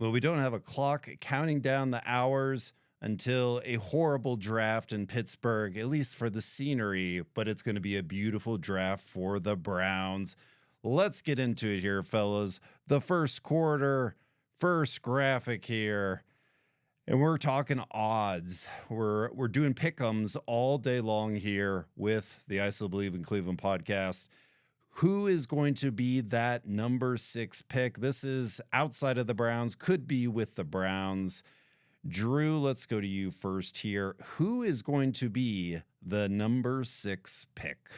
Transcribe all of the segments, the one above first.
Well, we don't have a clock counting down the hours until a horrible draft in Pittsburgh, at least for the scenery, but it's going to be a beautiful draft for the Browns. Let's get into it here, fellas. The first quarter, first graphic here. And we're talking odds. We're doing pick'ems all day long here with the I Still Believe in Cleveland podcast. Who is going to be that number 6 pick? This is outside of the Browns, could be with the Browns. Drew, let's go to you first here. Who is going to be the number 6 pick?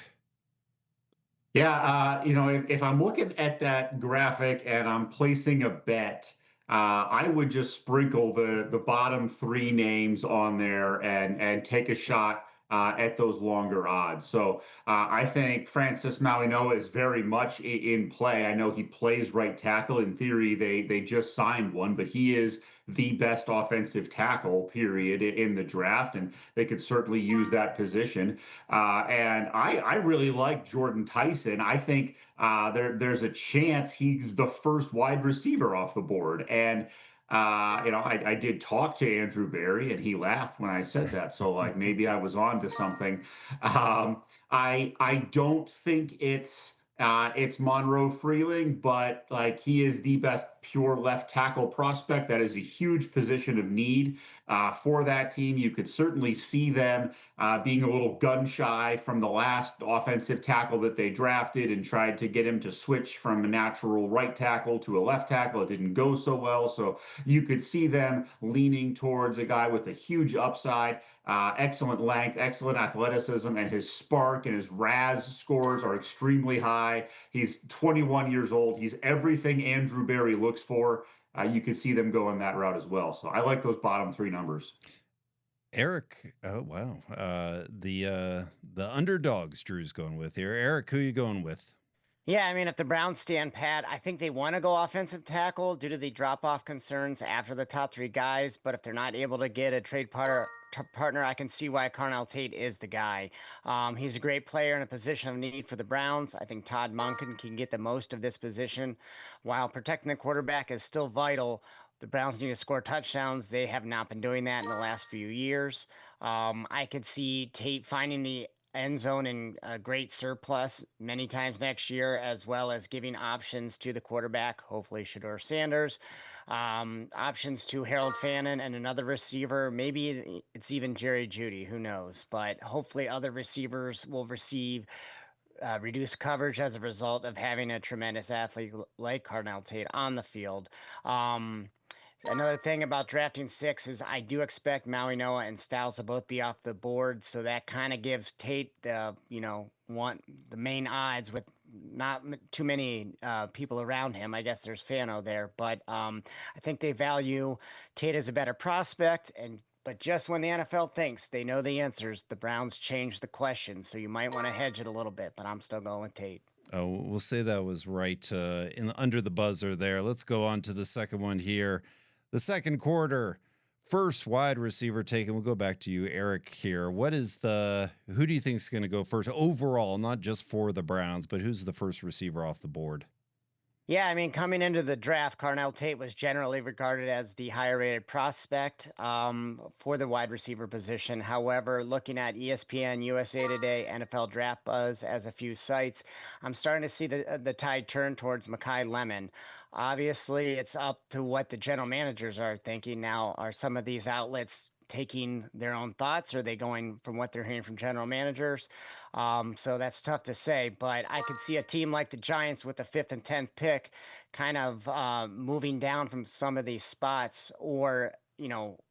Yeah, if I'm looking at that graphic and I'm placing a bet, I would just sprinkle the bottom three names on there and take a shot at those longer odds. So I think Francis Mauigoa is very much in play. I know he plays right tackle. In theory, they just signed one, but he is the best offensive tackle, period, in the draft, and they could certainly use that position. And I really like Jordan Tyson. I think there's a chance he's the first wide receiver off the board. And I did talk to Andrew Berry, and he laughed when I said that. So like maybe I was on to something. I don't think it's Monroe Freeling, but like he is the best pure left tackle prospect. That is a huge position of need for that team. You could certainly see them being a little gun shy from the last offensive tackle that they drafted and tried to get him to switch from a natural right tackle to a left tackle. It didn't go so well. So you could see them leaning towards a guy with a huge upside. Excellent length, excellent athleticism, and his spark and his RAS scores are extremely high. He's 21 years old. He's everything Andrew Berry looks for. You could see them going that route as well. So I like those bottom three numbers. Eric, oh wow. The underdogs Drew's going with here. Eric, who you going with? Yeah, I mean, if the Browns stand pat, I think they want to go offensive tackle due to the drop-off concerns after the top three guys. But if they're not able to get a trade partner, I can see why Carnell Tate is the guy. He's a great player in a position of need for the Browns. I think Todd Monken can get the most of this position. While protecting the quarterback is still vital, the Browns need to score touchdowns. They have not been doing that in the last few years. I could see Tate finding the end zone in a great surplus many times next year, as well as giving options to the quarterback, hopefully Shador Sanders, options to Harold Fannin and another receiver. Maybe it's even Jerry Judy, who knows? But hopefully other receivers will receive reduced coverage as a result of having a tremendous athlete like Carnell Tate on the field. Um, Another thing about drafting 6 is I do expect Maui Noah and Styles to both be off the board, so that kind of gives Tate the main odds with not too many people around him. I guess there's Fano there, but I think they value Tate as a better prospect. But just when the NFL thinks they know the answers, the Browns change the question, so you might want to hedge it a little bit. But I'm still going with Tate. Oh, we'll say that was right under the buzzer there. Let's go on to the second one here. The second quarter, first wide receiver taken. We'll go back to you, Eric, here. Who do you think is going to go first overall, not just for the Browns, but who's the first receiver off the board? Yeah, I mean, coming into the draft, Carnell Tate was generally regarded as the higher rated prospect for the wide receiver position. However, looking at ESPN, USA Today, NFL Draft Buzz as a few sites, I'm starting to see the tide turn towards Makai Lemon. Obviously, it's up to what the general managers are thinking now. Are some of these outlets taking their own thoughts? Or are they going from what they're hearing from general managers? So that's tough to say, but I could see a team like the Giants with the 5th and 10th pick kind of moving down from some of these spots, or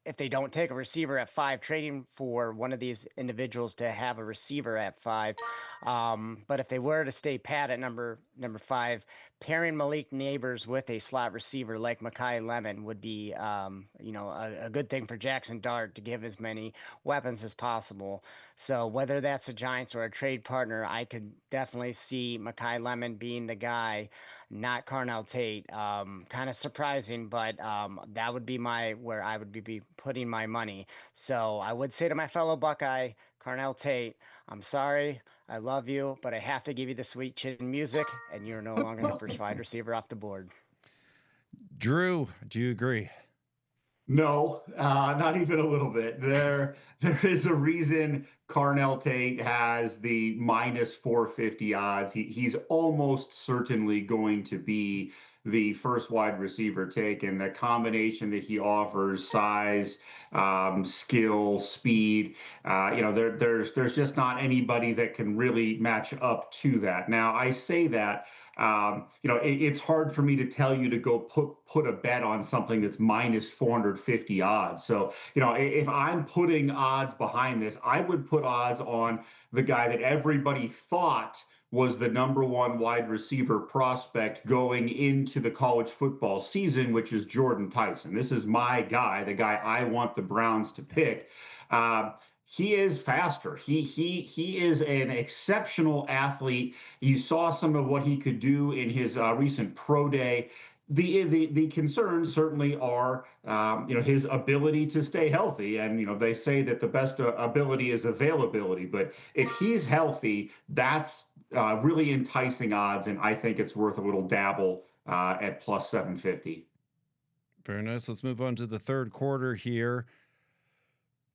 if they don't take a receiver at 5, trading for one of these individuals to have a receiver at 5. But if they were to stay pat at number 5, pairing Malik Neighbors with a slot receiver like Makai Lemon would be, a good thing for Jackson Dart to give as many weapons as possible. So whether that's the Giants or a trade partner, I could definitely see Makai Lemon being the guy, not Carnell Tate. Kind of surprising, but that would be where I would be putting my money. So I would say to my fellow Buckeye, Carnell Tate, I'm sorry, I love you, but I have to give you the sweet chin music, and you're no longer the first wide receiver off the board. Drew, do you agree? No, not even a little bit. There is a reason Carnell Tate has the minus 450 odds. He's almost certainly going to be the first wide receiver taken. The combination that he offers, size, skill, speed, there's just not anybody that can really match up to that. Now, I say that it's hard for me to tell you to go put a bet on something that's minus 450 odds. So, if I'm putting odds behind this, I would put odds on the guy that everybody thought was the number one wide receiver prospect going into the college football season, which is Jordan Tyson. This is my guy, the guy I want the Browns to pick. He is faster. He is an exceptional athlete. You saw some of what he could do in his recent pro day. The concerns certainly are his ability to stay healthy, and they say that the best ability is availability. But if he's healthy, that's really enticing odds, and I think it's worth a little dabble at plus 750. Very nice. Let's move on to the third quarter here.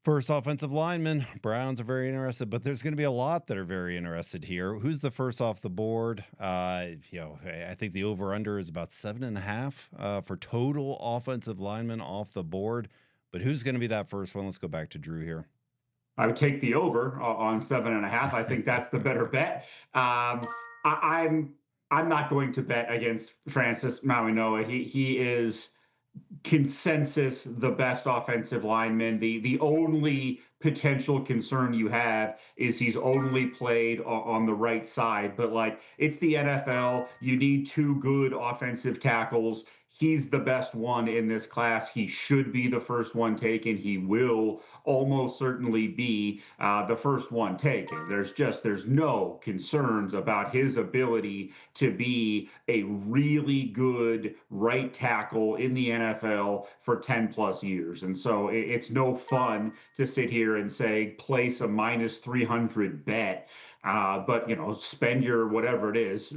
First offensive lineman, Browns are very interested, but there's going to be a lot that are very interested here. Who's the first off the board? I think the over-under is about 7.5 for total offensive linemen off the board. But who's going to be that first one? Let's go back to Drew here. I would take the over on 7.5. I think that's the better bet. I'm not going to bet against Francis Mauigoa. He is consensus the best offensive lineman. The only potential concern you have is he's only played on the right side, but it's the NFL. You need two good offensive tackles. He's the best one in this class. He should be the first one taken. He will almost certainly be the first one taken. There's no concerns about his ability to be a really good right tackle in the NFL for 10 plus years. And so it's no fun to sit here and say, place a minus 300 bet. But spend your whatever it is,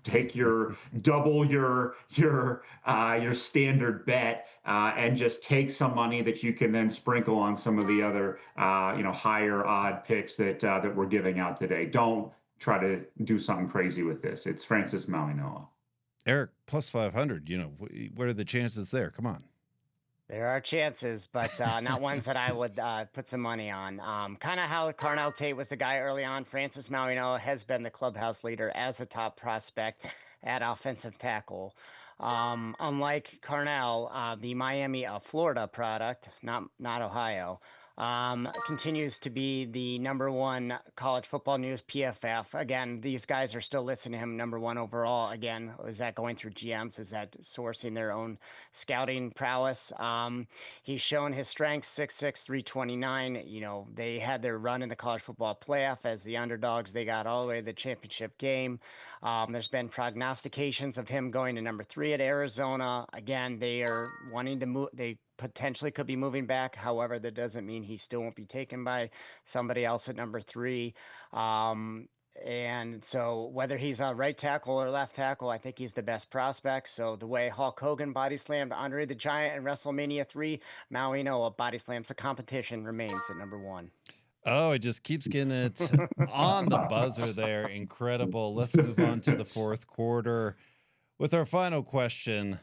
take your double your standard bet and just take some money that you can then sprinkle on some of the other higher odd picks that we're giving out today. Don't try to do something crazy with this. It's Francis Mauigoa. Eric, plus 500. What are the chances there? Come on. There are chances, but not ones that I would put some money on. Kind of how Carnell Tate was the guy early on. Francis Mauigoa has been the clubhouse leader as a top prospect at offensive tackle. Unlike Carnell, the Miami of Florida product, not Ohio, continues to be the number one college football news PFF. Again, these guys are still listing him number one overall. Again, is that going through GMs? Is that sourcing their own scouting prowess? He's shown his strengths, 6'6", 329. They had their run in the college football playoff as the underdogs. They got all the way to the championship game. There's been prognostications of him going to number 3 at Arizona. Again, they are wanting to move. They potentially could be moving back. However, that doesn't mean he still won't be taken by somebody else at number 3. And so whether he's a right tackle or left tackle, I think he's the best prospect. So the way Hulk Hogan body slammed Andre the Giant in WrestleMania 3, Mauigoa body slams the competition, remains at number 1. Oh, it just keeps getting it on the buzzer there. Incredible. Let's move on to the fourth quarter with our final question.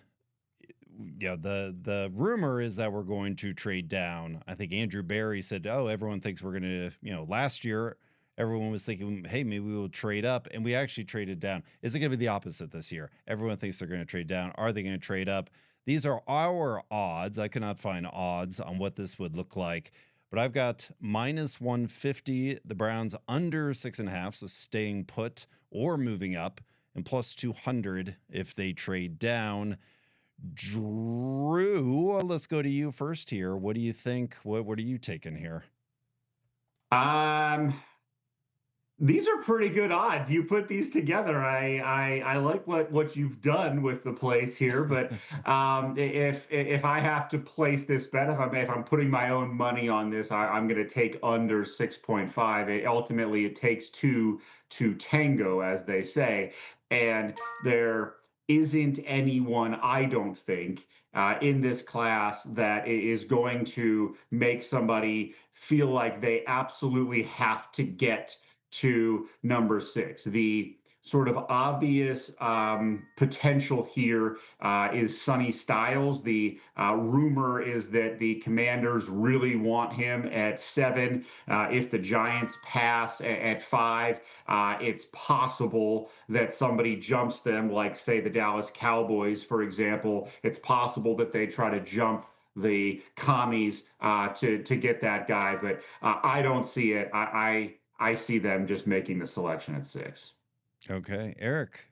The rumor is that we're going to trade down. I think Andrew Berry said, everyone thinks we're going to, last year, everyone was thinking, hey, maybe we will trade up. And we actually traded down. Is it going to be the opposite this year? Everyone thinks they're going to trade down. Are they going to trade up? These are our odds. I could not find odds on what this would look like. But I've got minus 150, the Browns under 6.5, so staying put or moving up, and plus 200 if they trade down. Drew, let's go to you first here. What do you think? What are you taking here? These are pretty good odds. You put these together. I like what you've done with the place here, but if I have to place this bet, if I'm putting my own money on this, I'm going to take under 6.5. Ultimately, it takes two to tango, as they say, and they're isn't anyone, I don't think, in this class that is going to make somebody feel like they absolutely have to get to number 6. The sort of obvious potential here is Sonny Styles. The rumor is that the Commanders really want him at 7. If the Giants pass at 5, it's possible that somebody jumps them, like, say, the Dallas Cowboys, for example. It's possible that they try to jump the commies to get that guy, but I don't see it. I see them just making the selection at 6. Okay, Eric,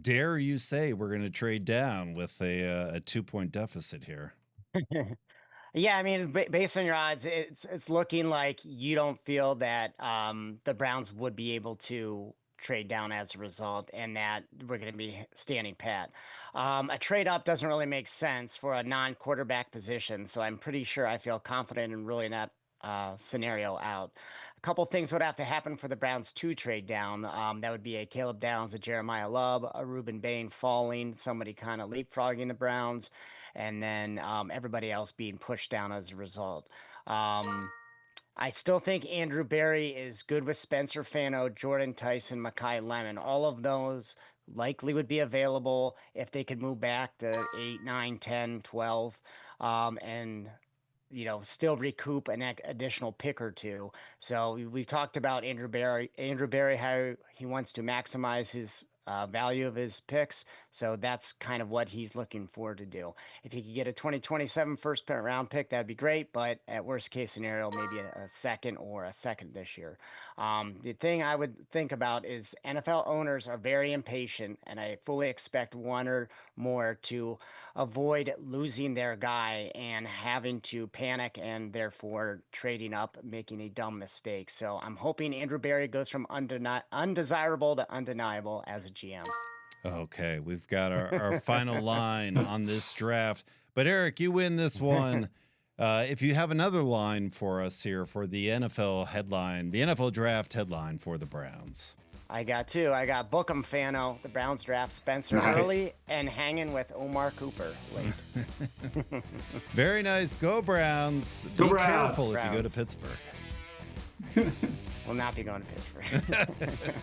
dare you say we're going to trade down with a 2-point deficit here? Yeah, I mean, based on your odds, it's looking like you don't feel that the Browns would be able to trade down as a result, and that we're going to be standing pat. A trade up doesn't really make sense for a non-quarterback position, so I'm pretty sure I feel confident in ruling that scenario out. A couple things would have to happen for the Browns to trade down. That would be a Caleb Downs, a Jeremiah Lubb, a Reuben Bain falling, somebody kind of leapfrogging the Browns, and then everybody else being pushed down as a result. I still think Andrew Berry is good with Spencer Fano, Jordan Tyson, Makai Lemon. All of those likely would be available if they could move back to 8, 9, 10, 12, and still recoup an additional pick or two. So we've talked about Andrew Berry, how he wants to maximize his value of his picks. So that's kind of what he's looking forward to do. If he could get a 2027 first round pick, that'd be great. But at worst case scenario, maybe a second or a second this year. The thing I would think about is NFL owners are very impatient, and I fully expect one or more to avoid losing their guy and having to panic and therefore trading up, making a dumb mistake. So I'm hoping Andrew Berry goes from undesirable to undeniable as a GM. Okay, we've got our final line on this draft. But Eric, you win this one. If you have another line for us here for the NFL headline, the NFL draft headline for the Browns. I got 2. I got Bookham Fano, the Browns draft Spencer early, and hanging with Omar Cooper late. Very nice. Go Browns. Go Be Browns. careful if you go to Pittsburgh. Will not be going to Pittsburgh.